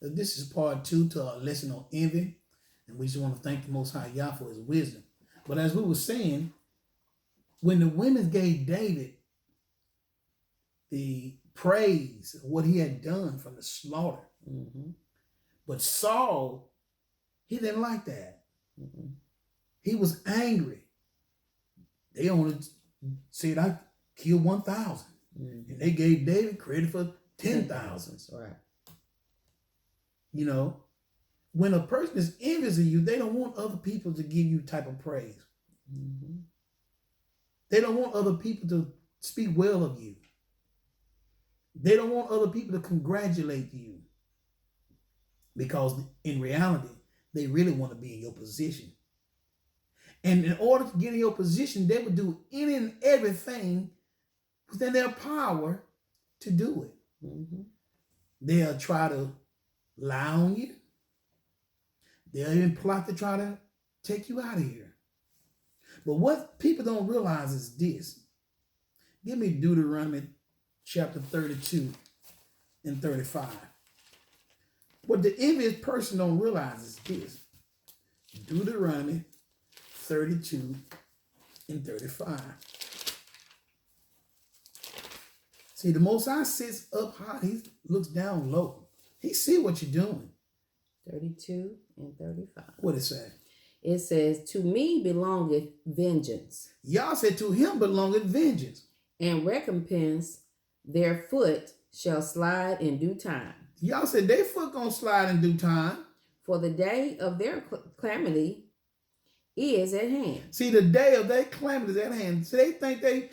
This is part two to our lesson on envy. And we just want to thank the Most High Yah for his wisdom. But as we were saying, when the women gave David the praise of what he had done from the slaughter, but Saul, he didn't like that. He was angry. They only said, I killed 1,000. And they gave David credit for 10,000. Right. You know, when a person is envious of you, they don't want other people to give you type of praise. They don't want other people to speak well of you. They don't want other people to congratulate you. Because in reality, they really want to be in your position. And in order to get in your position, they would do any and everything within their power to do it. They'll try to lie on you. They'll even plot to try to take you out of here. But what people don't realize is this. Give me Deuteronomy chapter 32 and 35. What the envious person don't realize is this. Deuteronomy 32 and 35. See, the Most High sits up high. He looks down low. He see what you're doing. 32 and 35. What it say? It says, to me belongeth vengeance. Y'all said to him belongeth vengeance. And recompense their foot shall slide in due time. Y'all said their foot gonna slide in due time. For the day of their calamity is at hand. See, the day of their calamity is at hand. So they think they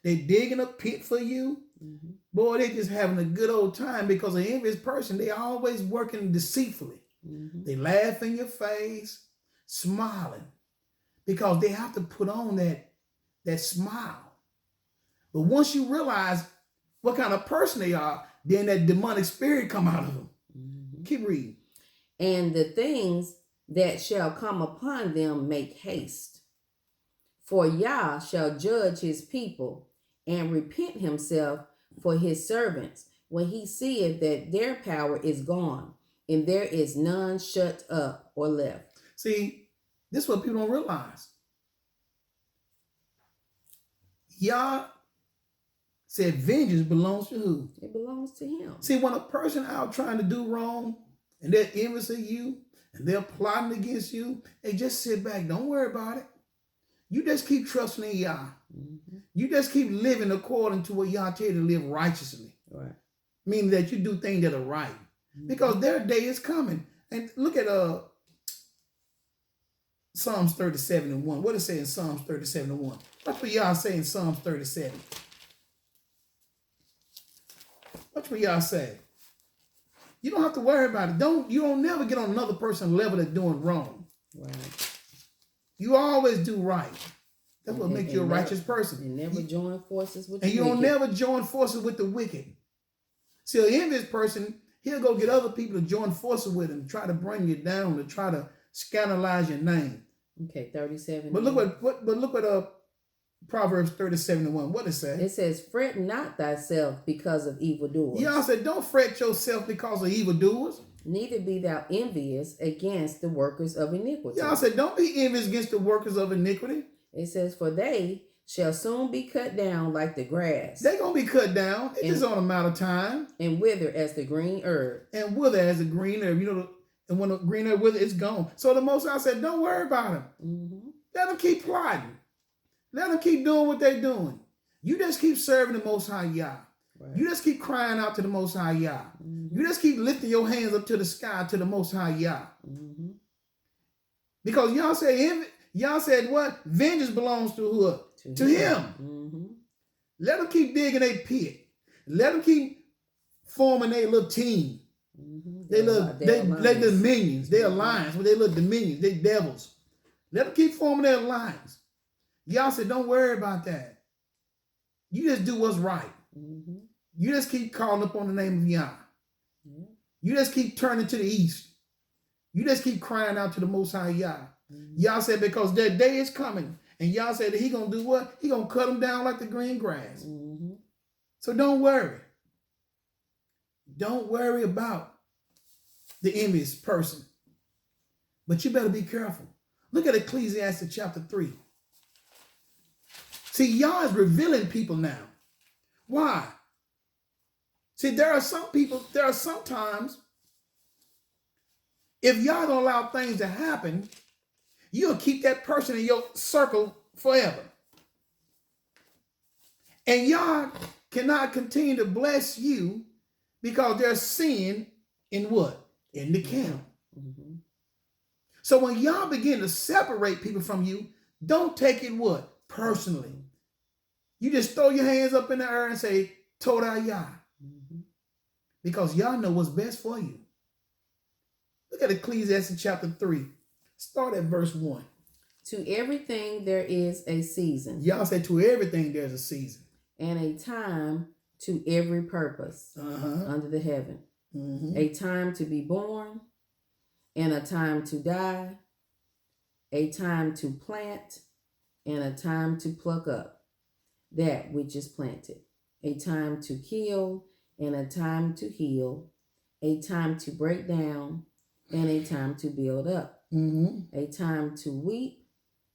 digging a pit for you. Boy, they just having a good old time because an envious person, they always working deceitfully. They laugh in your face, smiling, because they have to put on that smile. But once you realize what kind of person they are, then that demonic spirit come out of them. Keep reading. And the things that shall come upon them make haste. For Yah shall judge his people and repent himself for his servants when he seeth that their power is gone and there is none shut up or left. See, this is what people don't realize. Yah said vengeance belongs to who? It belongs to him. See, when a person out trying to do wrong and they're envious of you and they're plotting against you, they just sit back. Don't worry about it. You just keep trusting in Yah. You just keep living according to what Yah tell you to live righteously. Right. Meaning that you do things that are right. Because their day is coming. And look at Psalms 37 and 1. What does it say in Psalms 37 and 1? Watch what Yah say in Psalms 37. Watch what Yah say. You don't have to worry about it. You don't never get on another person's level that's doing wrong. Right. You always do right. That's what makes you a righteous person. And never join forces with the wicked. And you don't never join forces with the wicked. See, an envious person, he'll go get other people to join forces with him, try to bring you down, to try to scandalize your name. Okay, 37. But look what Proverbs 37 and 1. What it say? It says, fret not thyself because of evildoers. Y'all said, don't fret yourself because of evildoers. Neither be thou envious against the workers of iniquity. Y'all said, don't be envious against the workers of iniquity. It says, for they shall soon be cut down like the grass. They're going to be cut down. It's just on a matter of time. And wither as the green herb. And wither as the green herb. You know, and when the green herb wither, it's gone. So the Most High said, don't worry about them. Let them keep plotting. Let them keep doing what they're doing. You just keep serving the Most High Yah. Right. You just keep crying out to the Most High Yah. You just keep lifting your hands up to the sky to the Most High Yah. Because y'all said what? Vengeance belongs to who? To him. Let them keep digging a pit. Let them keep forming their little team. They little minions. Their alliance with their little dominions. They devils. Let them keep forming their alliance. Y'all said, don't worry about that. You just do what's right. You just keep calling upon the name of Yah. You just keep turning to the east. You just keep crying out to the Most High Yah. Yah said, because that day is coming. And Yah said that he going to do what? He going to cut them down like the green grass. So don't worry. Don't worry about the envious person. But you better be careful. Look at Ecclesiastes chapter 3. See, Yah is revealing people now. Why? See, there are sometimes, if Yah don't allow things to happen, you'll keep that person in your circle forever. And Yah cannot continue to bless you because there's sin in what? In the camp. Mm-hmm. So when Yah begin to separate people from you, don't take it what? Personally. You just throw your hands up in the air and say, Toda Yah. Mm-hmm. Because Yah know what's best for you. Look at Ecclesiastes chapter 3. Start at verse 1. To everything there is a season. Yah said to everything there's a season. And a time to every purpose under the heaven. Mm-hmm. A time to be born and a time to die. A time to plant and a time to pluck up that which is planted. A time to kill and a time to heal. A time to break down and a time to build up. Mm-hmm. A time to weep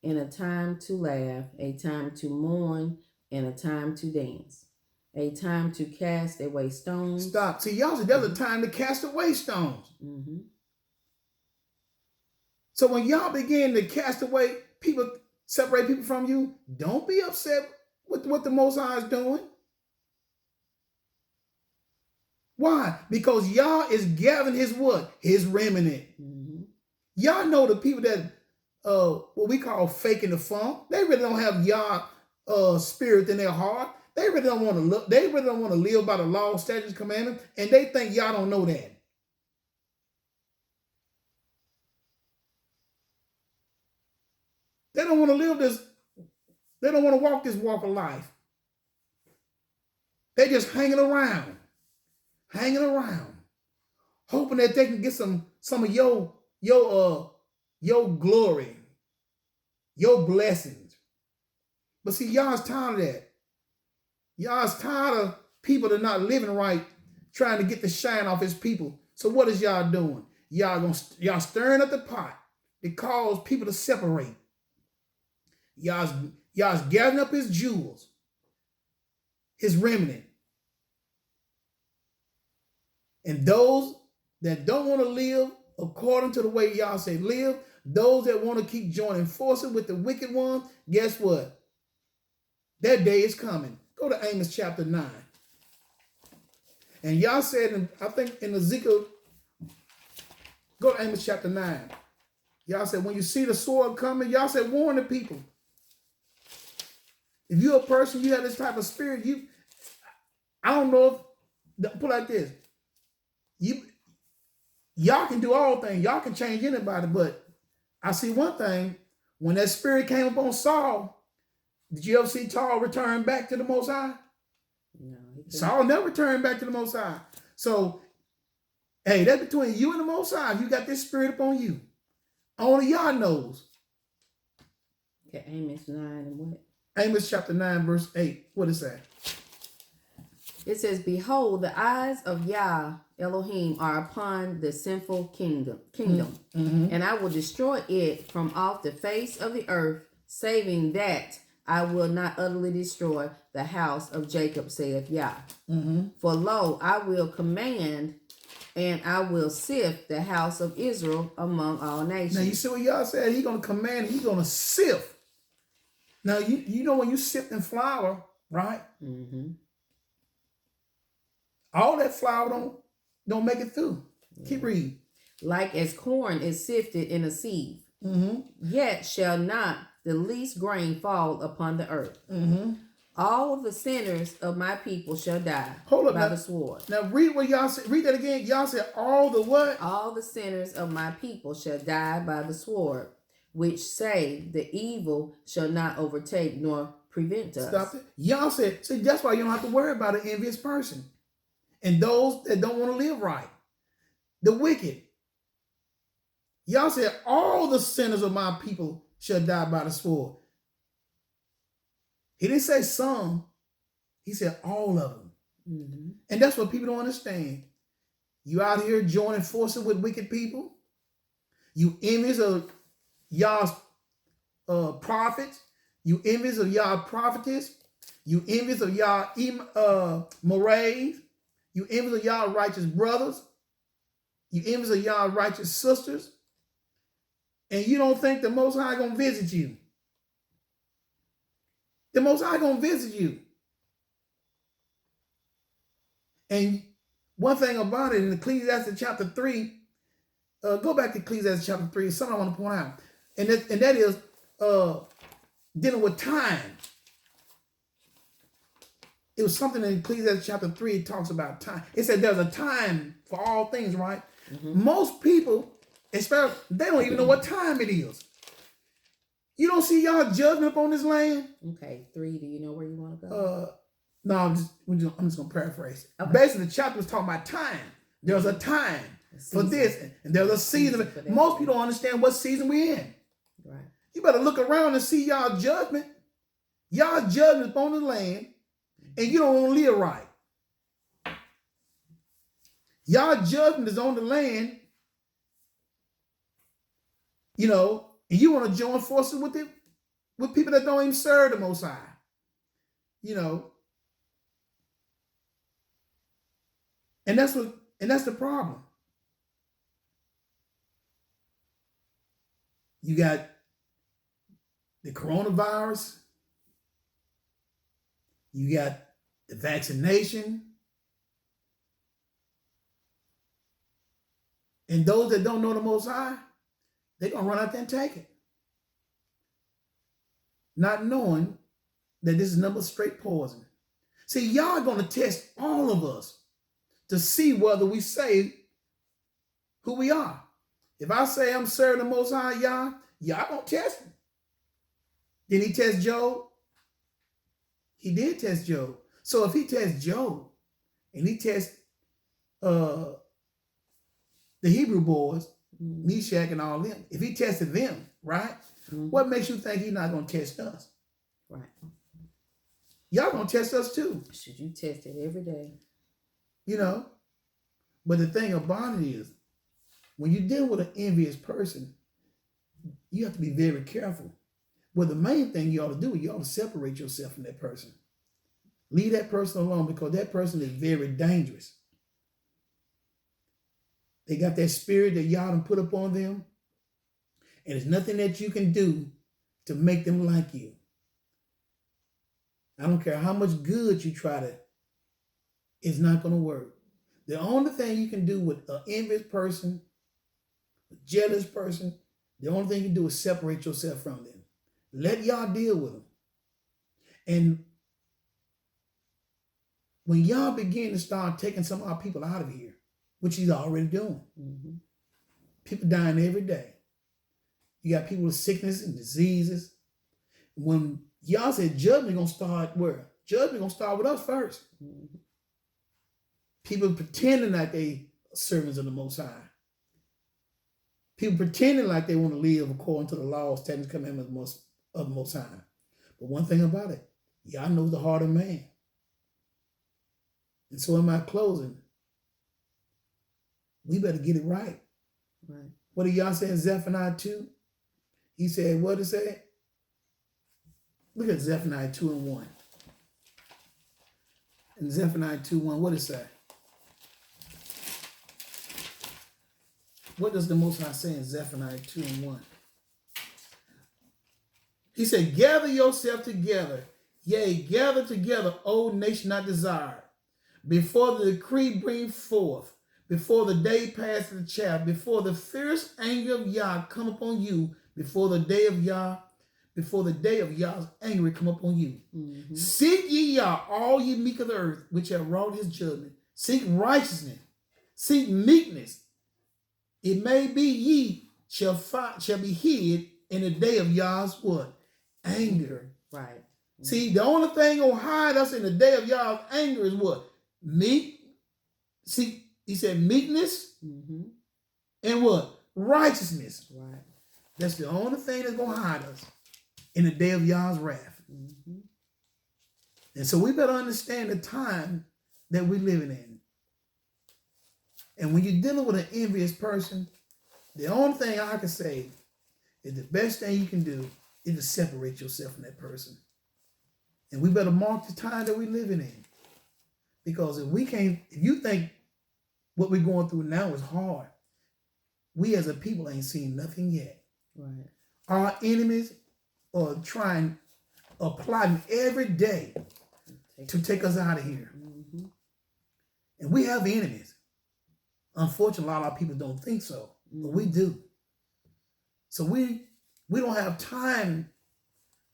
and a time to laugh. A time to mourn and a time to dance. A time to cast away stones. Stop. See, Yah said there's a time to cast away stones. Mm-hmm. So when Yah begin to cast away people, separate people from you, don't be upset with what the Most High is doing. Why? Because Yah is gathering his what? His remnant. Mm-hmm. Y'all know the people that what we call faking the funk. They really don't have Yah spirit in their heart. They really don't want to look. They really don't want to live by the law, statutes, commandments, and they think y'all don't know that. They don't want to live this. They don't want to walk this walk of life. They just hanging around, hoping that they can get some of your glory, your blessings. But see, y'all's tired of that. Y'all's tired of people that are not living right, trying to get the shine off his people. So what is y'all doing? Y'all stirring up the pot to cause people to separate. Y'all's gathering up his jewels, his remnant. And those that don't want to live according to the way y'all say live, those that want to keep joining forces with the wicked one, guess what? That day is coming. Go to Amos chapter 9. And y'all said, I think in Ezekiel, go to Amos chapter 9. Y'all said, when you see the sword coming, y'all said, warn the people. If you're a person, you have this type of spirit, I don't know if, put it like this, y'all can do all things. Y'all can change anybody, but I see one thing. When that spirit came upon Saul, did you ever see Saul return back to the Most High? No. Saul never returned back to the Most High. So, hey, that's between you and the Most High. You got this spirit upon you. Only y'all knows. Okay, Amos 9 and what? Amos chapter 9, verse 8. What is that? It says, behold, the eyes of Yah Elohim are upon the sinful kingdom, Mm-hmm. and I will destroy it from off the face of the earth, saving that I will not utterly destroy the house of Jacob, saith Yah. Mm-hmm. For lo, I will command, and I will sift the house of Israel among all nations. Now you see what y'all said? He's going to command, he's going to sift. Now you know when you sifting flour, right? Mm-hmm. All that flour don't make it through. Yeah. Keep reading. Like as corn is sifted in a sieve, yet shall not the least grain fall upon the earth. Mm-hmm. All the sinners of my people shall die by the sword. Now read what y'all said. Read that again. Y'all said all the what? All the sinners of my people shall die by the sword, which say the evil shall not overtake nor prevent us. Stop it. Y'all said, see, that's why you don't have to worry about an envious person. And those that don't want to live right. The wicked. Y'all said all the sinners of my people shall die by the sword. He didn't say some. He said all of them. Mm-hmm. And that's what people don't understand. You out here joining forces with wicked people. You envious of y'all's prophets. You envious of y'all prophetess. You envious of y'all mores. You envious of y'all righteous brothers. You envious of y'all righteous sisters. And you don't think the Most High gonna visit you. The Most High gonna visit you. And one thing about it, in Ecclesiastes chapter 3, go back to Ecclesiastes chapter 3, it's something I want to point out. And that is dealing with time. It was something in Ecclesiastes chapter 3, it talks about time. It said there's a time for all things, right? Mm-hmm. Most people, especially, they don't even know what time it is. You don't see y'all judgment upon this land? Okay, 3, do you know where you want to go? No, I'm just going to paraphrase. Okay. Basically, the chapter was talking about time. There's a time for this, and there's a season. Most people don't understand what season we're in. Right. You better look around and see y'all judgment. Y'all judgment upon the land, and you don't want to live right. Y'all judgment is on the land, you know, and you want to join forces with people that don't even serve the Most High. You know. And that's the problem. You got the coronavirus. You got the vaccination. And those that don't know the Most High, they're going to run out there and take it. Not knowing that this is nothing but straight poison. See, y'all going to test all of us to see whether we say who we are. If I say I'm serving the Most High, y'all gonna test me. Did he test Job? He did test Job. So if he tests Job and he tests the Hebrew boys, Meshach and all them, if he tested them, right? Mm-hmm. What makes you think he's not gonna test us? Right. Y'all gonna test us too. Should you test it every day? You know, but the thing about it is, when you deal with an envious person, you have to be very careful. Well, the main thing you ought to do, you ought to separate yourself from that person. Leave that person alone, because that person is very dangerous. They got that spirit that y'all done put upon them, and there's nothing that you can do to make them like you. I don't care how much good you try to, it's not going to work. The only thing you can do with an envious person, a jealous person, the only thing you can do is separate yourself from them. Let y'all deal with them. And when y'all begin to start taking some of our people out of here, which he's already doing, people dying every day. You got people with sickness and diseases. When y'all said judgment going to start where? Judgment going to start with us first. Mm-hmm. People pretending like they are servants of the Most High. People pretending like they want to live according to the laws, statutes, commandments of the Most High. But one thing about it, y'all know the heart of man. And so in my closing, we better get it right. Right. What did y'all say in Zephaniah 2? He said, what did it say? Look at Zephaniah 2 and 1. In Zephaniah 2 1, what did it say? What does the Most High say in Zephaniah 2 and 1? He said, gather yourself together. Yea, gather together, O nation not desired. Before the decree bring forth, before the day pass the chaff, before the fierce anger of Yah come upon you, before the day of Yah's anger come upon you. Mm-hmm. Seek ye Yah, all ye meek of the earth, which have wrought his judgment. Seek righteousness. Seek meekness. It may be ye shall be hid in the day of Yah's what? Anger. Right. Mm-hmm. See, the only thing gonna hide us in the day of Yah's anger is what? Meek. See, he said meekness. Mm-hmm. And what? Righteousness. Right. That's the only thing that's gonna hide us in the day of Yah's wrath. Mm-hmm. And so we better understand the time that we're living in. And when you're dealing with an envious person, the only thing I can say is the best thing you can do is to separate yourself from that person. And we better mark the time that we're living in. Because if you think what we're going through now is hard, we as a people ain't seen nothing yet. Right. Our enemies are plotting every day to take us out of here. Mm-hmm. And we have enemies. Unfortunately, a lot of our people don't think so, but we do. So we don't have time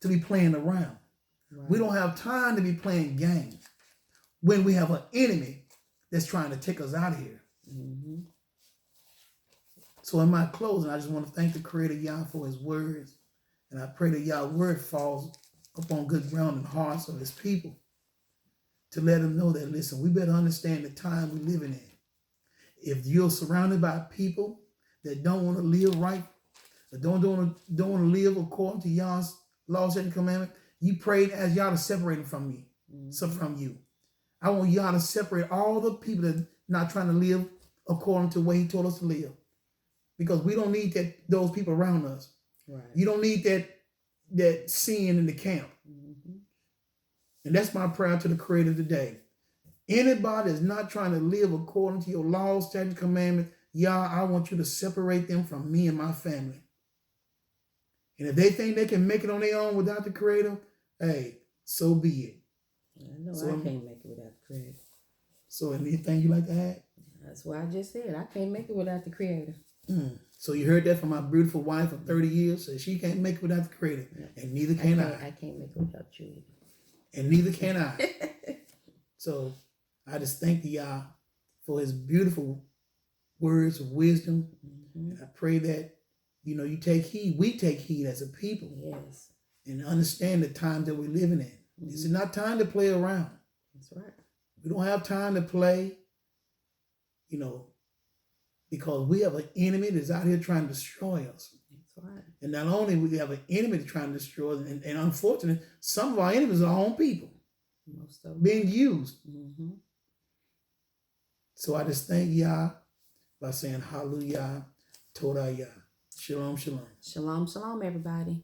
to be playing around. Right. We don't have time to be playing games when we have an enemy that's trying to take us out of here. Mm-hmm. So in my closing, I just want to thank the Creator Yah for his words. And I pray that Yah's word falls upon good ground in the hearts of his people to let them know that, listen, we better understand the time we're living in. If you're surrounded by people that don't want to live right, or don't want to live according to Yah's laws and commandments, you pray and ask Yah to separate them from me, from you. I want Yah to separate all the people that are not trying to live according to the way he told us to live. Because we don't need those people around us. Right. You don't need that sin in the camp. Mm-hmm. And that's my prayer to the Creator today. Anybody that's not trying to live according to your laws, statutes, commandments, Yah, I want you to separate them from me and my family. And if they think they can make it on their own without the Creator, hey, so be it. I know I can't make it without the Creator. So anything you like to add? That's what I just said. I can't make it without the Creator. So you heard that from my beautiful wife of 30 years. So she can't make it without the Creator. Yeah. And neither can I. I can't make it without you either. And neither can I. So I just thank Yah for his beautiful words of wisdom. Mm-hmm. And I pray that, you take heed. We take heed as a people. Yes. And understand the time that we're living in. Mm-hmm. This is not time to play around. That's right. We don't have time to play, because we have an enemy that's out here trying to destroy us. That's right. And not only we have an enemy that's trying to destroy us, and unfortunately, some of our enemies are our own people. Most of them. Being used. Mm-hmm. So I just thank Yah by saying hallelujah, Torah Yah. Shalom, shalom. Shalom, shalom, everybody.